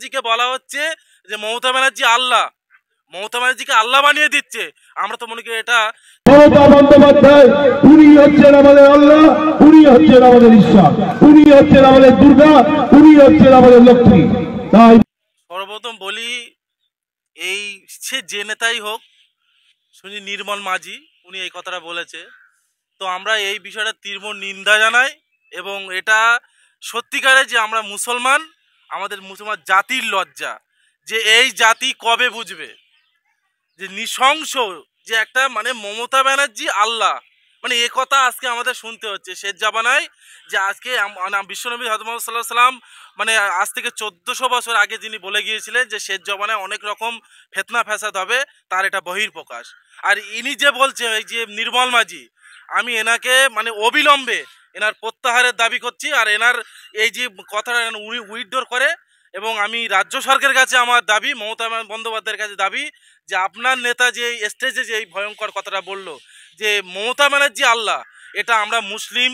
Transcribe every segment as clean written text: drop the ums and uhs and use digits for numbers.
ব্যানার্জিকে বলা হচ্ছে যে মমতা ব্যানার্জি আল্লাহ, মমতা ব্যানার্জিকে আল্লাহ বানিয়ে দিচ্ছে। আমরা তো মনে করি এটা মমতা বন্দ্যোপাধ্যায় উনি হচ্ছেন আমাদের আল্লাহ, উনি হচ্ছেন আমাদের ঈশ্বর, উনি হচ্ছেন আমাদের দুর্গা, উনি হচ্ছেন আমাদের লক্ষ্মী। তাই সর্বপ্রথম বলি, এই সে যে নেতাই হোক, শুনি নির্মল মাঝি উনি এই কথাটা বলেছে, তো আমরা এই বিষয়টা তীব্র নিন্দা জানাই। এবং এটা সত্যিকারে যে আমরা মুসলমান, আমাদের মুসলমান জাতির লজ্জা যে এই জাতি কবে বুঝবে যে নৃশংস যে একটা মানে মমতা ব্যানার্জি আল্লাহ, মানে এ কথা আজকে আমাদের শুনতে হচ্ছে শেষ জামানায়। যে আজকে বিশ্বনবী হযরত মুহাম্মদ সাল্লাল্লাহু আলাইহি ওয়াসাল্লাম মানে আজ থেকে 1400 বছর আগে যিনি বলে গিয়েছিলেন যে শেষ জামানায় অনেক রকম ফিতনা ফ্যাসাদ হবে, তার এটা বহিঃপ্রকাশ। আর ইনি যে বলছে এই যে নির্মল মাঝি, আমি এনাকে মানে অবিলম্বে এনার প্রত্যাহারের দাবি করছি। আর এনার এই যে কথাটা উনি উইথড্র করে, এবং আমি রাজ্য সরকারের কাছে আমার দাবি, মমতা বন্দ্যোপাধ্যায়ের কাছে দাবি যে আপনার নেতা যে স্টেজে যে এই ভয়ঙ্কর কথাটা বলল যে মমতা ব্যানার্জি আল্লাহ, এটা আমরা মুসলিম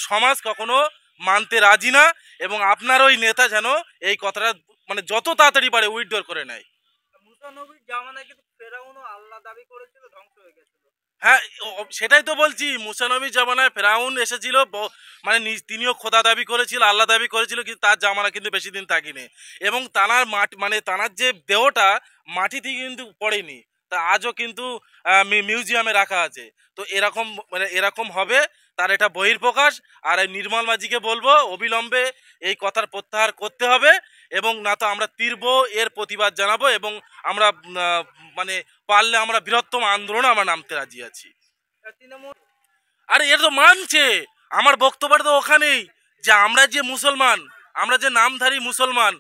সমাজ কখনো মানতে রাজি না। এবং আপনার ওই নেতা যেন এই কথাটা মানে যত তাড়াতাড়ি পারে উইথড্র করে নেয়। মুসানবীর জামানায় কিন্তু ফেরাউনও আল্লাহ দাবি করেছিল, ধ্বংস হয়ে গেছিল। হ্যাঁ, সেটাই তো বলছি, মুসানবীর জামানায় ফেরাউন এসেছিল, মানে তিনিও খোদা দাবি করেছিল, আল্লাহ দাবি করেছিল, কিন্তু তার জামানা কিন্তু বেশি দিন থাকিনি। এবং তানার মাটি মানে তানার যে দেহটা মাটি থেকে কিন্তু পড়েনি, তা আজও কিন্তু মিউজিয়ামে রাখা আছে। তো এরকম মানে এরকম হবে, তার এটা বহিঃপ্রকাশ। আর এই নির্মল মাঝিকে বলবো অবিলম্বে এই কথার প্রত্যাহার করতে হবে, এবং না তো আমরা তীব্র এর প্রতিবাদ জানাবো। এবং আমরা মানে পারলে আমরা বৃহত্তম আন্দোলনে আমরা নামতে রাজি আছি। তৃণমূল আরে এর তো মানছে, আমার বক্তব্যটা তো ওখানেই যে আমরা যে মুসলমান, আমরা যে নামধারী মুসলমান,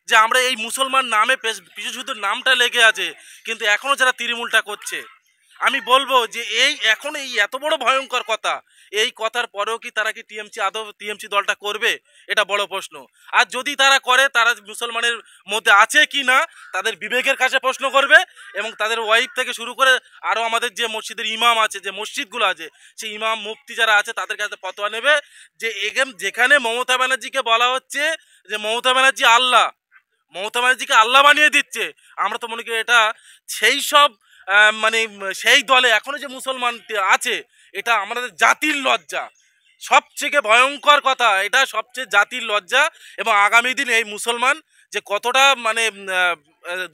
যে আমরা এই মুসলমান নামে পিছু শুধু নামটা লেগে আছে, কিন্তু এখনো যারা তৃণমূলটা করছে, আমি বলবো যে এই এখন এই এত বড় ভয়ঙ্কর কথা, এই কথার পরেও কি তারা কি টিএমসি আদৌ টিএমসি দলটা করবে, এটা বড় প্রশ্ন। আর যদি তারা করে, তারা মুসলমানের মধ্যে আছে কি না তাদের বিবেকের কাছে প্রশ্ন করবে, এবং তাদের ওয়াইফ থেকে শুরু করে আরও আমাদের যে মসজিদের ইমাম আছে, যে মসজিদগুলো আছে, সেই ইমাম মুফতি যারা আছে তাদের কাছে ফতোয়া নেবে যে যেখানে মমতা ব্যানার্জিকে বলা হচ্ছে যে মমতা ব্যানার্জি আল্লাহ, মমতা ব্যানার্জিকে আল্লাহ বানিয়ে দিচ্ছে, আমরা তো মনে করি এটা সেই সব মানে সেই দলে এখনো যে মুসলমান আছে, এটা আমাদের জাতির লজ্জা, সবচেয়ে ভয়ঙ্কর কথা, এটা সবচেয়ে জাতির লজ্জা। এবং আগামী দিন এই মুসলমান যে কতটা মানে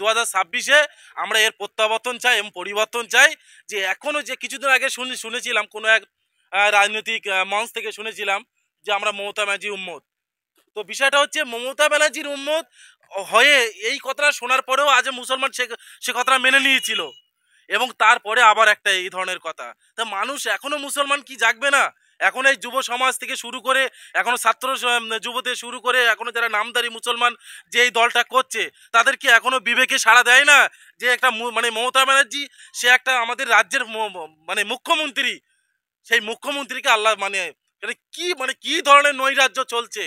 2026-এ আমরা এর প্রত্যাবর্তন চাই এবং পরিবর্তন চাই। যে এখনো যে কিছুদিন আগে শুনেছিলাম কোনো এক রাজনৈতিক মঞ্চ থেকে শুনেছিলাম যে আমরা মমতা ব্যানার্জি উম্মত। তো বিষয়টা হচ্ছে মমতা ব্যানার্জির উম্মত হয়ে এই কথাটা শোনার পরেও আজ মুসলমান সে কথাটা মেনে নিয়েছিল, এবং তারপরে আবার একটা এই ধরনের কথা। তা মানুষ এখনো মুসলমান কি জাগবে না? এখন এই যুব সমাজ থেকে শুরু করে, এখনো ছাত্র যুবতে শুরু করে, এখনো যারা নামধারী মুসলমান যে এই দলটা করছে, তাদের কি এখনো বিবেকে সাড়া দেয় না যে একটা মানে মমতা ব্যানার্জি সে একটা আমাদের রাজ্যের মানে মুখ্যমন্ত্রী, সেই মুখ্যমন্ত্রীকে আল্লাহ মানে কি ধরনের নৈরাজ্য চলছে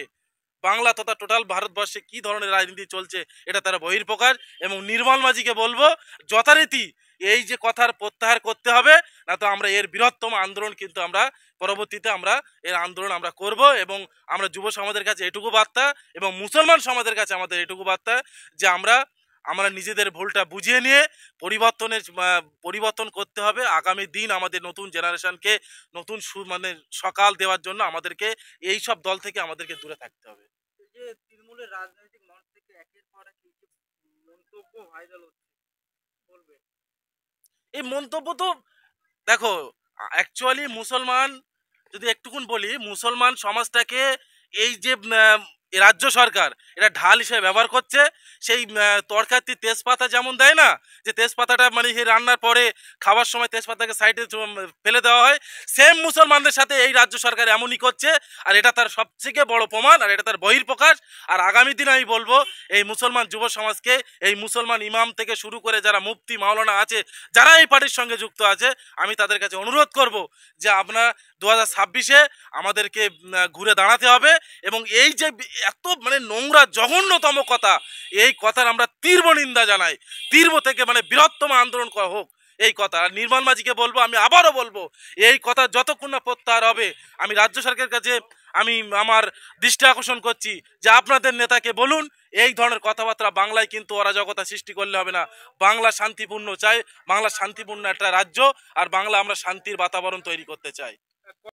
বাংলা তথা টোটাল ভারতবর্ষে, কি ধরনের রাজনীতি চলছে, এটা তারা বহিঃপ্রকাশ। এবং নির্মল মাঝিকে বলবো যথারীতি এই যে কথার প্রত্যাহার করতে হবে, না তো আমরা এর বৃহত্তম আন্দোলন কিন্তু আমরা পরবর্তীতে আমরা এর আন্দোলন আমরা করব। এবং আমরা যুব সমাজের কাছে এটুকু বার্তা, এবং মুসলমান সমাজের কাছে আমাদের এটুকু বার্তা যে আমরা নিজেদের ভুলটা বুঝিয়ে নিয়ে পরিবর্তন করতে হবে। আগামী দিন আমাদের নতুন জেনারেশনকে নতুন মানে সকাল দেওয়ার জন্য আমাদেরকে এই সব দল থেকে আমাদেরকে দূরে থাকতে হবে। এই যে তৃণমূলের রাজনৈতিক মঞ্চ থেকে একের পর এক এই যে মন্তব্য ভাইরাল হচ্ছে, বলবে এই মন্তব্য তো দেখো, অ্যাকচুয়ালি মুসলমান যদি একটুকুন বলি, মুসলমান সমাজটাকে এই যে রাজ্য সরকার এটা ঢাল হিসেবে ব্যবহার করছে। সেই তরকারিতে তেজপাতা যেমন দেয় না, যে তেজপাতাটা মানে সেই রান্নার পরে খাওয়ার সময় তেজপাতাকে সাইডে ফেলে দেওয়া হয়, সেম মুসলমানদের সাথে এই রাজ্য সরকার এমনই করছে। আর এটা তার সবথেকে বড় প্রমাণ, আর এটা তার বহিঃপ্রকাশ। আর আগামী দিন আমি বলবো এই মুসলমান যুব সমাজকে, এই মুসলমান ইমাম থেকে শুরু করে যারা মুফতি মাওলানা আছে, যারা এই পার্টির সঙ্গে যুক্ত আছে, আমি তাদের কাছে অনুরোধ করব যে আপনার 2026-এ আমাদেরকে ঘুরে দাঁড়াতে হবে। এবং এই যে এত মানে নোংরা জঘন্যতম কথা, এই কথার আমরা তীব্র নিন্দা জানাই, তীব্র থেকে মানে বৃহত্তম আন্দোলন করা হোক এই কথা। আর নির্মল মাঝিকে বলবো, আমি আবারও বলবো, এই কথা যতক্ষণ না প্রত্যাহার হবে, আমি রাজ্য সরকারের কাছে আমি আমার দৃষ্টি আকর্ষণ করছি যে আপনাদের নেতাকে বলুন এই ধরনের কথাবার্তা বাংলায় কিন্তু অরাজকতা সৃষ্টি করলে হবে না। বাংলা শান্তিপূর্ণ চাই, বাংলা শান্তিপূর্ণ একটা রাজ্য, আর বাংলা আমরা শান্তির বাতাবরণ তৈরি করতে চাই।